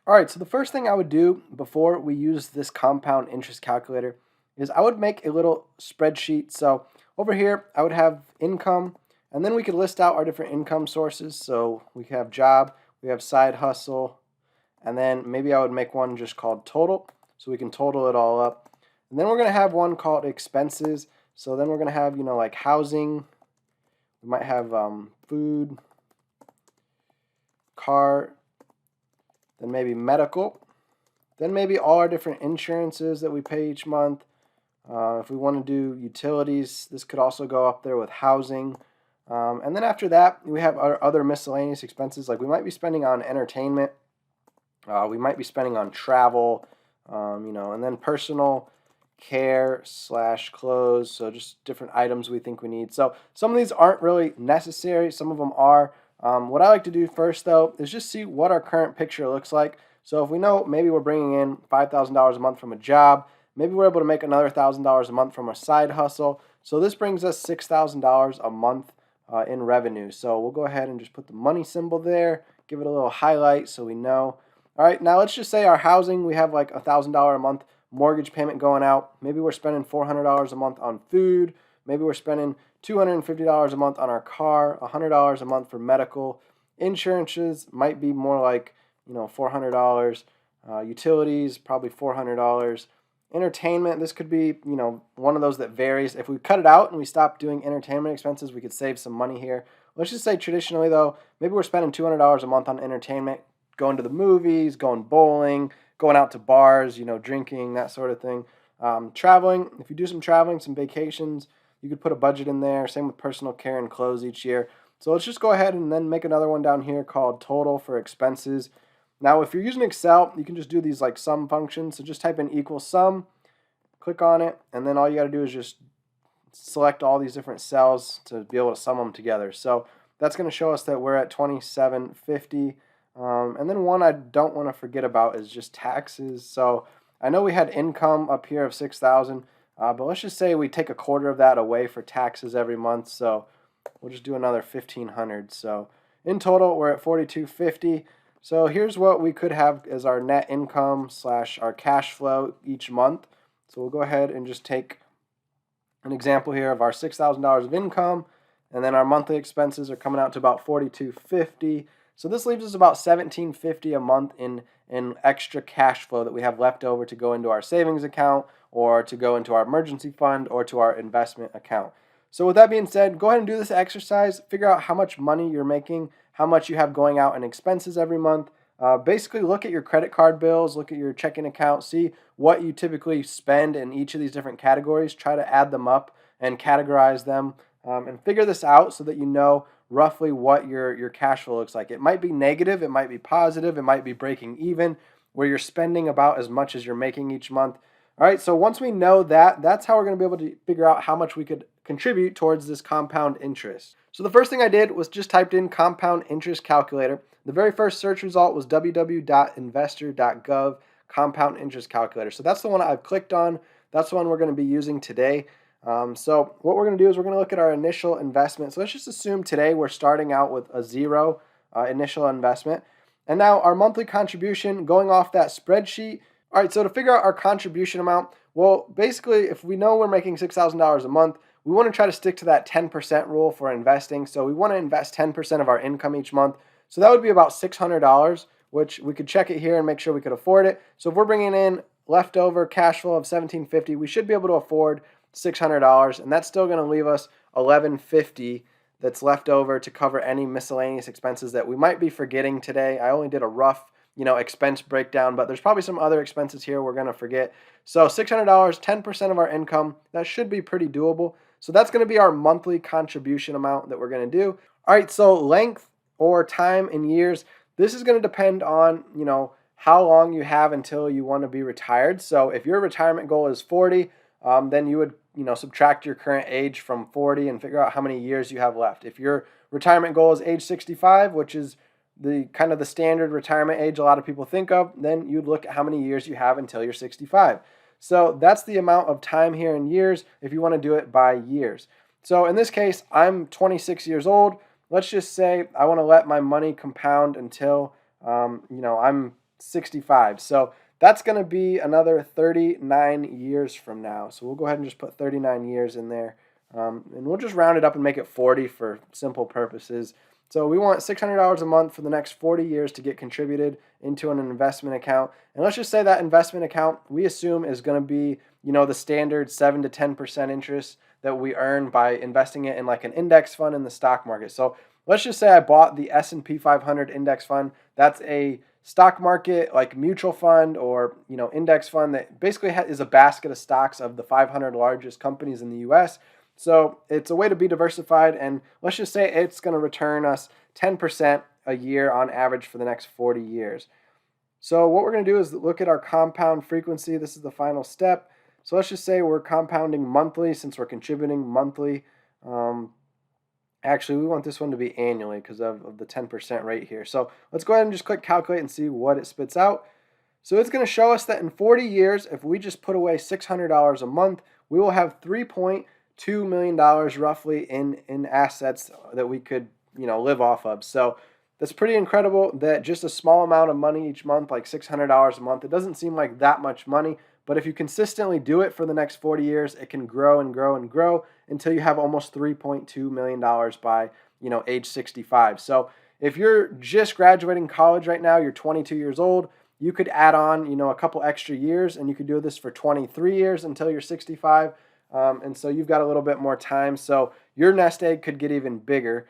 All right, so the first thing I would do before we use this compound interest calculator is I would make a little spreadsheet. So over here, I would have income, and then we could list out our different income sources. So we have job, we have side hustle, and then maybe I would make one just called total, so we can total it all up. And then we're going to have one called expenses. So then we're going to have, like housing, we might have food, car, then maybe medical, then maybe all our different insurances that we pay each month. If we want to do utilities, this could also go up there with housing. And then after that, we have our other miscellaneous expenses, like we might be spending on entertainment, we might be spending on travel, and then personal care slash clothes, so just different items we think we need. So some of these aren't really necessary, some of them are. What I like to do first, though, is just see what our current picture looks like. So if we know maybe we're bringing in $5,000 a month from a job, maybe we're able to make another $1,000 a month from a side hustle. So this brings us $6,000 a month in revenue. So we'll go ahead and just put the money symbol there, give it a little highlight so we know. All right, now let's just say our housing, we have like $1,000 a month mortgage payment going out. Maybe we're spending $400 a month on food. Maybe we're spending $250 a month on our car, $100 a month for medical. Insurances might be more like, $400. Utilities, probably $400. Entertainment, this could be, one of those that varies. If we cut it out and we stop doing entertainment expenses, we could save some money here. Let's just say traditionally, though, maybe we're spending $200 a month on entertainment, going to the movies, going bowling, going out to bars, drinking, that sort of thing. Traveling, if you do some traveling, some vacations, you could put a budget in there. Same with personal care and clothes each year. So let's just go ahead and then make another one down here called total for expenses. Now, if you're using Excel, you can just do these like sum functions. So just type in equal sum, click on it, and then all you got to do is just select all these different cells to be able to sum them together. So that's going to show us that we're at 2750. And then one I don't want to forget about is just taxes. So I know we had income up here of 6,000, but let's just say we take a quarter of that away for taxes every month. So we'll just do another 1,500. So in total, we're at 4,250. So here's what we could have as our net income slash our cash flow each month. So we'll go ahead and just take an example here of our $6,000 of income, and then our monthly expenses are coming out to about 4,250. So this leaves us about $1,750 a month in extra cash flow that we have left over to go into our savings account or to go into our emergency fund or to our investment account. So with that being said, go ahead and do this exercise. Figure out how much money you're making, how much you have going out in expenses every month. Basically, look at your credit card bills, look at your checking account, see what you typically spend in each of these different categories. Try to add them up and categorize them, and figure this out so that you know roughly what your cash flow looks like. It might be negative, it might be positive, it might be breaking even, where you're spending about as much as you're making each month. All right, so once we know that, that's how we're going to be able to figure out how much we could contribute towards this compound interest. So the first thing I did was just typed in compound interest calculator. The very first search result was www.investor.gov compound interest calculator. So that's the one I've clicked on. That's the one we're going to be using today. So what we're going to do is we're going to look at our initial investment. So let's just assume today we're starting out with a zero initial investment. And now our monthly contribution going off that spreadsheet. All right, so to figure out our contribution amount, well, basically, if we know we're making $6,000 a month, we want to try to stick to that 10% rule for investing. So we want to invest 10% of our income each month. So that would be about $600, which we could check it here and make sure we could afford it. So if we're bringing in leftover cash flow of $1,750, we should be able to afford $600, and that's still going to leave us $1,150 that's left over to cover any miscellaneous expenses that we might be forgetting today. I only did a rough expense breakdown, but there's probably some other expenses here we're going to forget. So $600, 10% of our income, that should be pretty doable. So that's going to be our monthly contribution amount that we're going to do. All right, so length or time in years, this is going to depend on, how long you have until you want to be retired. So if your retirement goal is 40, then you would, subtract your current age from 40 and figure out how many years you have left. If your retirement goal is age 65, which is the kind of the standard retirement age a lot of people think of, then you'd look at how many years you have until you're 65. So that's the amount of time here in years if you want to do it by years. So in this case, I'm 26 years old. Let's just say I want to let my money compound until, I'm 65. So that's going to be another 39 years from now. So we'll go ahead and just put 39 years in there. And we'll just round it up and make it 40 for simple purposes. So we want $600 a month for the next 40 years to get contributed into an investment account. And let's just say that investment account we assume is going to be, the standard 7 to 10% interest that we earn by investing it in like an index fund in the stock market. So let's just say I bought the S&P 500 index fund. That's a stock market like mutual fund or index fund that basically is a basket of stocks of the 500 largest companies in the US. So it's a way to be diversified, and let's just say it's going to return us 10% a year on average for the next 40 years. So what we're going to do is look at our compound frequency. This is the final step. So let's just say we're compounding monthly since we're contributing monthly. Actually, we want this one to be annually because of the 10% rate here. So let's go ahead and just click calculate and see what it spits out. So it's going to show us that in 40 years, if we just put away $600 a month, we will have $3.2 million roughly in assets that we could live off of. So that's pretty incredible that just a small amount of money each month, like $600 a month, it doesn't seem like that much money. But if you consistently do it for the next 40 years, it can grow and grow and grow until you have almost $3.2 million by, age 65. So if you're just graduating college right now, you're 22 years old, you could add on, a couple extra years, and you could do this for 23 years until you're 65. And so you've got a little bit more time. So your nest egg could get even bigger.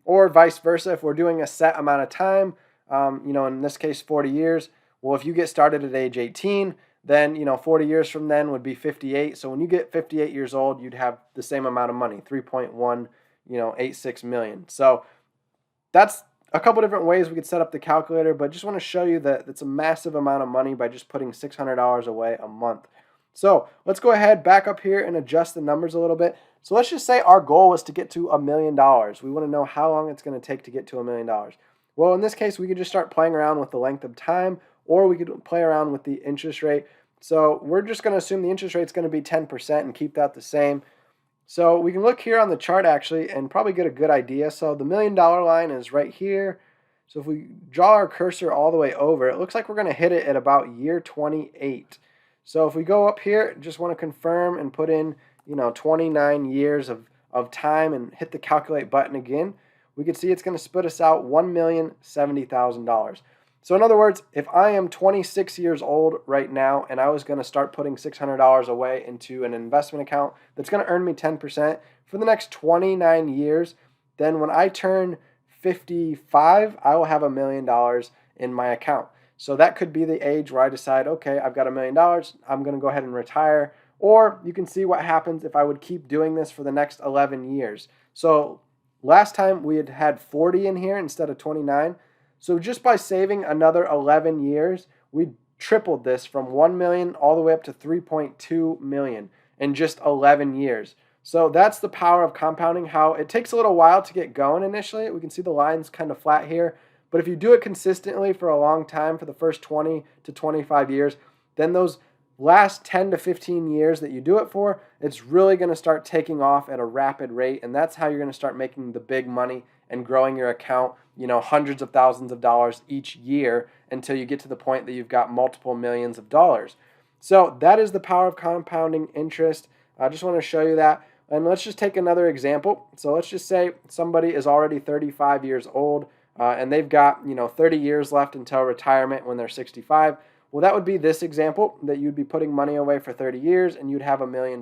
Or vice versa, if we're doing a set amount of time, in this case, 40 years. Well, if you get started at age 18, then 40 years from then would be 58. So when you get 58 years old, you'd have the same amount of money, 3.186 million. So that's a couple different ways we could set up the calculator, but just want to show you that it's a massive amount of money by just putting $600 away a month. So let's go ahead back up here and adjust the numbers a little bit. So let's just say our goal is to get to $1 million. We want to know how long it's going to take to get to $1 million. Well, in this case, we could just start playing around with the length of time, or we could play around with the interest rate. So we're just going to assume the interest rate is going to be 10% and keep that the same. So we can look here on the chart actually and probably get a good idea. So the $1 million line is right here. So if we draw our cursor all the way over, it looks like we're going to hit it at about year 28. So if we go up here, just want to confirm and put in 29 years of time and hit the calculate button again, we can see it's going to spit us out $1,070,000. So in other words, if I am 26 years old right now and I was going to start putting $600 away into an investment account that's going to earn me 10% for the next 29 years, then when I turn 55, I will have $1 million in my account. So that could be the age where I decide, okay, I've got $1 million, I'm going to go ahead and retire. Or you can see what happens if I would keep doing this for the next 11 years. So last time we had 40 in here instead of 29. So just by saving another 11 years, we tripled this from 1 million all the way up to 3.2 million in just 11 years. So that's the power of compounding, how it takes a little while to get going initially. We can see the lines kind of flat here. But if you do it consistently for a long time, for the first 20 to 25 years, then those last 10 to 15 years that you do it for, it's really going to start taking off at a rapid rate. And that's how you're going to start making the big money and growing your account, hundreds of thousands of dollars each year until you get to the point that you've got multiple millions of dollars. So that is the power of compounding interest. I just want to show you that. And let's just take another example. So let's just say somebody is already 35 years old and they've got 30 years left until retirement when they're 65. Well, that would be this example, that you'd be putting money away for 30 years and you'd have $1 million.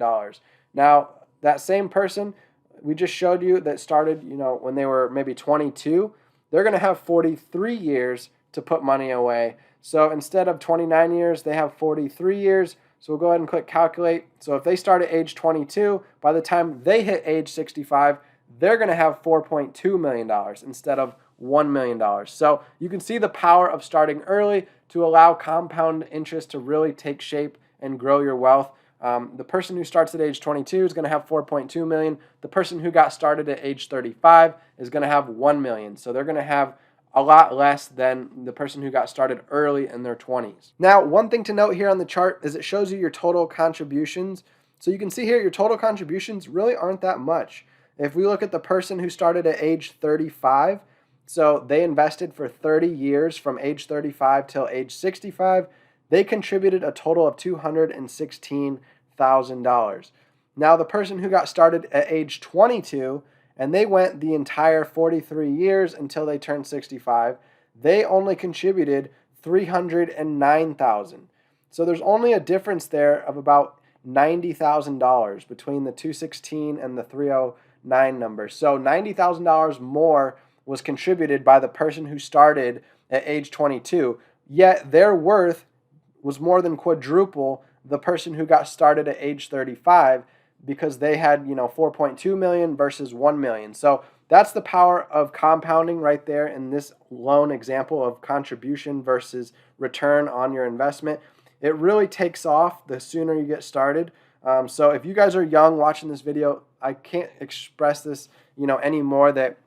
Now, that same person we just showed you that started, when they were maybe 22, they're going to have 43 years to put money away. So instead of 29 years, they have 43 years. So we'll go ahead and click calculate. So if they start at age 22, by the time they hit age 65, they're going to have $4.2 million instead of $1 million. So you can see the power of starting early to allow compound interest to really take shape and grow your wealth. The person who starts at age 22 is going to have 4.2 million. The person who got started at age 35 is going to have 1 million. So they're going to have a lot less than the person who got started early in their 20s. Now, one thing to note here on the chart is it shows you your total contributions. So you can see here your total contributions really aren't that much. If we look at the person who started at age 35, So they invested for 30 years from age 35 till age 65. They contributed a total of $216,000. Now, the person who got started at age 22 and they went the entire 43 years until they turned 65, they only contributed $309,000. So there's only a difference there of about $90,000 between the 216 and the 309 number. So $90,000 more was contributed by the person who started at age 22, yet their worth was more than quadruple the person who got started at age 35, because they had, 4.2 million versus 1 million. So that's the power of compounding right there in this loan example of contribution versus return on your investment. It really takes off the sooner you get started. So if you guys are young watching this video, I can't express this, anymore, that,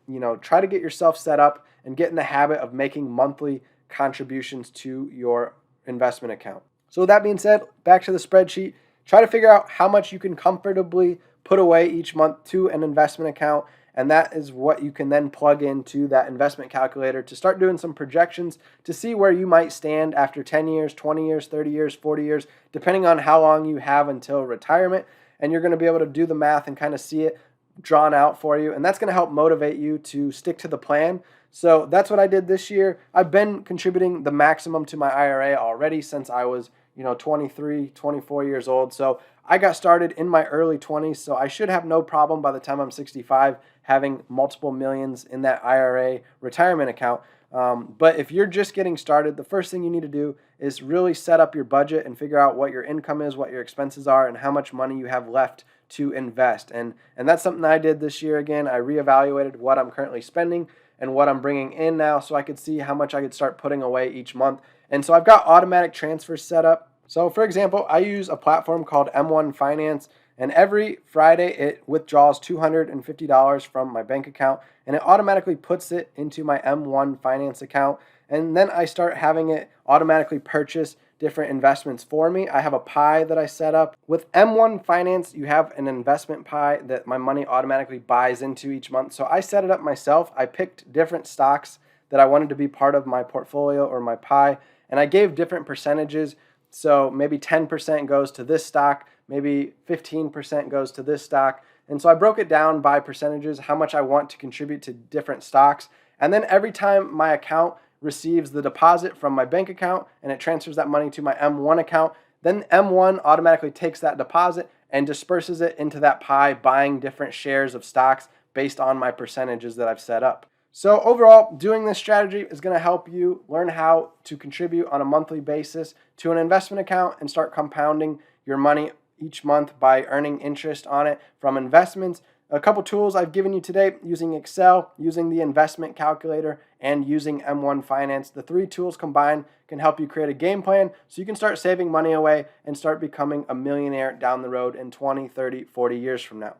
try to get yourself set up and get in the habit of making monthly contributions to your investment account. So with that being said, back to the spreadsheet. Try to figure out how much you can comfortably put away each month to an investment account, and that is what you can then plug into that investment calculator to start doing some projections to see where you might stand after 10 years, 20 years, 30 years, 40 years, depending on how long you have until retirement. And you're going to be able to do the math and kind of see it drawn out for you, and that's going to help motivate you to stick to the plan. So that's what I did this year. I've been contributing the maximum to my IRA already since I was 23, 24 years old. So I got started in my early 20s, so I should have no problem by the time I'm 65 having multiple millions in that IRA retirement account. But if you're just getting started, the first thing you need to do is really set up your budget and figure out what your income is, what your expenses are, and how much money you have left to invest. And that's something I did this year. Again, I reevaluated what I'm currently spending and what I'm bringing in now, so I could see how much I could start putting away each month. And so I've got automatic transfers set up. So for example, I use a platform called M1 Finance, and every Friday it withdraws $250 from my bank account, and it automatically puts it into my M1 Finance account. And then I start having it automatically purchase different investments for me. I have a pie that I set up. With M1 Finance, you have an investment pie that my money automatically buys into each month. So I set it up myself. I picked different stocks that I wanted to be part of my portfolio or my pie, and I gave different percentages. So maybe 10% goes to this stock, maybe 15% goes to this stock. And so I broke it down by percentages, how much I want to contribute to different stocks. And then every time my account receives the deposit from my bank account and it transfers that money to my M1 account, then M1 automatically takes that deposit and disperses it into that pie, buying different shares of stocks based on my percentages that I've set up. So overall, doing this strategy is going to help you learn how to contribute on a monthly basis to an investment account and start compounding your money each month by earning interest on it from investments. A couple tools I've given you today: using Excel, using the investment calculator, and using M1 Finance. The three tools combined can help you create a game plan so you can start saving money away and start becoming a millionaire down the road in 20, 30, 40 years from now.